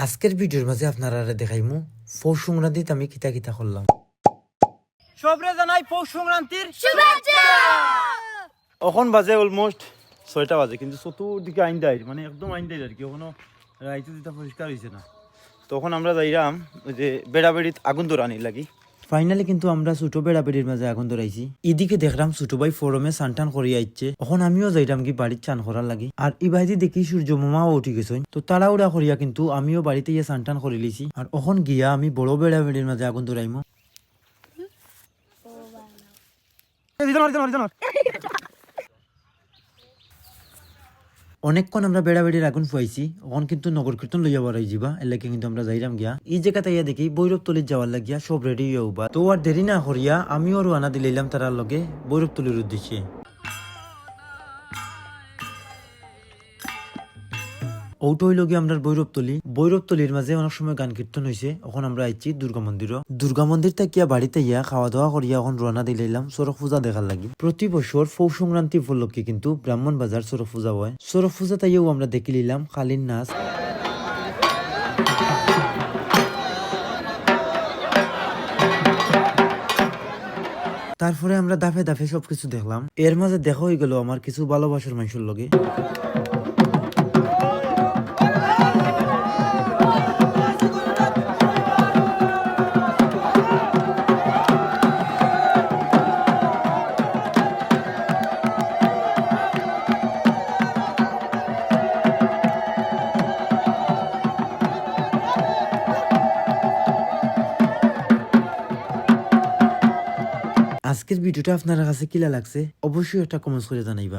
আজকের ভিডিওর মাঝে আপনারা দেখাইমু পৌষ সংক্রান্তিতে আমি কিতা কিতা করলাম। সবরে জানাই পৌষ সংক্রান্তির শুভেচ্ছা। এখন বাজে অলমোস্ট 6টা বাজে, কিন্তু চতুর্দিকে আইন দেয়, মানে একদম আইন দেয় আর কি। এখনো রাইতে যেটা পরিষ্কার হয়েছে না। তখন আমরা যাইরাম ওই যে বেড়াবেড়িত আগুন ধরানির লাগি। ফাইনালি কিন্তু আমরা ছোট বেড়াবেড়ির মাঝে আগুন ধরাইছি। এদিকে দেখলাম ছোট ভাই ফোরমে সানটান করিয়া আইচ্ছে। এখন আমিও যাইতাম কি বাড়ির চান করার লাগি। আর এই বাইরে দেখি সূর্য মামাও উঠি গেছেন, তো তাড়াহুড়া করিয়া কিন্তু আমিও বাড়িতে ইয়ে সানটান করে লিছি। আর এখন গিয়া আমি বড় বেড়াবেড়ির মাঝে আগুন ধরাইমু। অনেকক্ষণ আমরা বেড়াবেড়ির আগুন ফুয়াইছি। এখন কিন্তু নগর কীর্তন লইয়া বাড়াই যাবা, এর লাগে কিন্তু আমরা যাইরাম গিয়া এই জায়গাতে ইয়া দেখি বৈরব তলির যাওয়ার লাগিয়া সব রেডি হইয়া উবা। তো আর দেরি না করিয়া আমিও রওনা দিলাম তারার লগে বৈরব তলির উদ্দেশ্যে। ওটা হইল গিয়ে আমরা বৈরব তলির মাঝে অনেক সময় গান কীর্তন হয়েছে। এখন আমরা আইছি দুর্গা মন্দির থেকে বাড়িতে ইয়া খাওয়া দাওয়া করিয়া এখন রওনা দিলাম চরক পূজা দেখার লাগি। প্রতি বছর পৌষ সংক্রান্তি উপলক্ষে কিন্তু ব্রাহ্মণ বাজার চরক পূজা হয়। চরক পূজা তাইও আমরা দেখি নিলাম খালির নাচ। তারপরে আমরা দাফে দাফে সবকিছু দেখলাম। এর মাঝে দেখা হয়ে গেল আমার কিছু ভালোবাসার মানুষের লগে। আজকের ভিডিওটা আপনার কাছে কিলা লাগছে অবশ্যই একটা কমেন্টস করে জানাইবা।